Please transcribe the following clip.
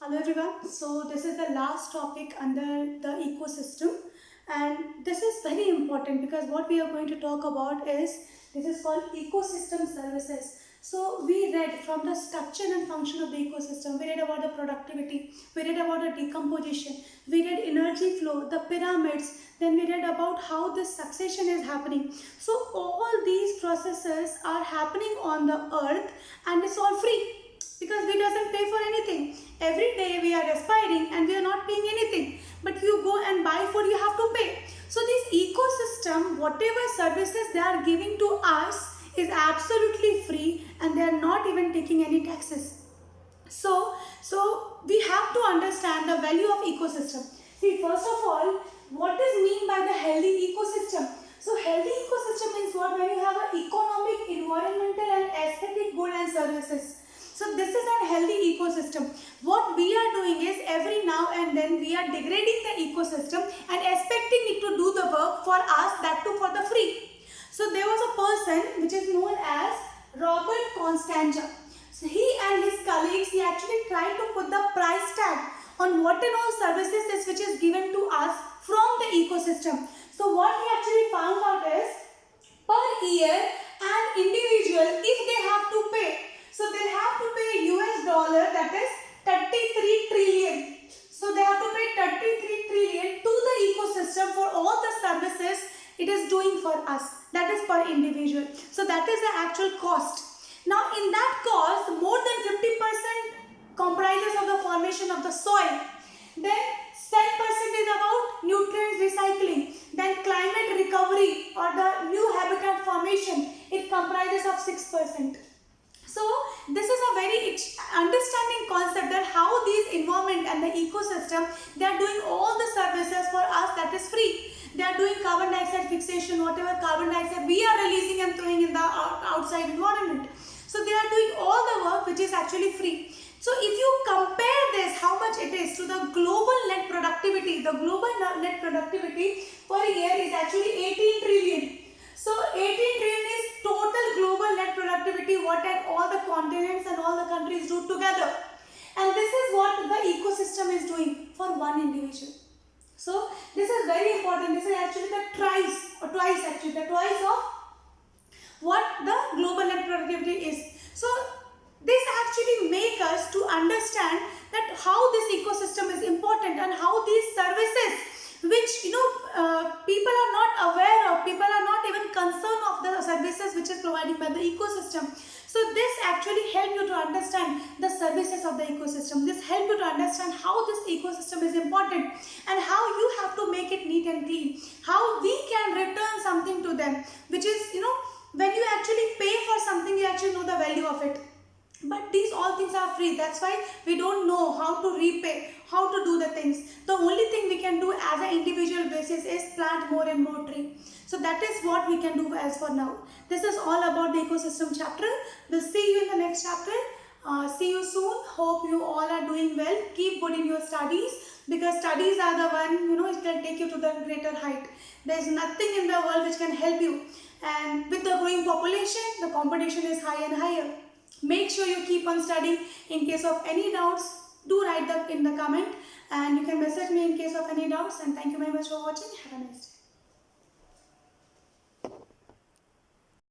Hello everyone. So this is the last topic under the ecosystem, and this is very important because what we are going to talk about is this is called ecosystem services. So we read from the structure and function of the ecosystem. We read about the productivity. We read about the decomposition. We read energy flow, the pyramids. Then we read about how this succession is happening. So all these processes are happening on the earth, and it's all free because we doesn't pay for anything. Every day we are aspiring and we are not paying anything, but you go and buy food, you have to pay. So this ecosystem, whatever services they are giving to us is absolutely free, and they are not even taking any taxes. So we have to understand the value of ecosystem. See, first of all, what is mean by the healthy ecosystem? So healthy ecosystem means what? When you have an economic, environmental and aesthetic good and services. So this is a healthy ecosystem. What we are doing is every now and then we are degrading the ecosystem and expecting it to do the work for us, that too for the free. So there was a person which is known as Robert Constanja. So he and his colleagues, he actually tried to put the price tag on what and all services is which is given to us from the ecosystem. So what he actually found out is per year an individual, if they have to pay, so they have to pay US dollar, that is 33 trillion. So they have to pay 33 trillion to the ecosystem for all the services it is doing for us. That is per individual. So that is the actual cost. Now in that cost, more than 50% comprises of the formation of the soil. Then 10% is about nutrients recycling. Then climate recovery or the new habitat formation, it comprises of 6%. So this is a very understanding concept that how these environment and the ecosystem, they are doing all the services for us that is free. They are doing carbon dioxide fixation, whatever carbon dioxide we are releasing and throwing in the outside environment. So they are doing all the work which is actually free. So if you compare this, how much it is to the global net productivity, the global net productivity per year is actually 18 trillion. So 18 trillion is total global net productivity, what at all the continents and all the countries do together. And this is what the ecosystem is doing for one individual. So this is very important. This is actually the twice of what the global net productivity is. So this actually make us to understand that how this ecosystem is important and how these services which people are not aware of, people are not even concerned of the services which is provided by the ecosystem. So this actually help you to understand the services of the ecosystem. This help you to understand how this ecosystem is important and how you have to make it neat and clean, how we can return something to them, which is when you actually pay for something, you actually know the value of it. But these all things are free. That's why we don't know how to repay, how to do the things. The only thing we can do as an individual basis is plant more and more tree. So that is what we can do as for now. This is all about the ecosystem chapter. We'll see you in the next chapter. See you soon. Hope you all are doing well. Keep good in your studies, because studies are the one, it can take you to the greater height. There is nothing in the world which can help you. And with the growing population, the competition is higher and higher. Make sure you keep on studying. In case of any doubts, do write them in the comment, and you can message me in case of any doubts. And thank you very much for watching. Have a nice day.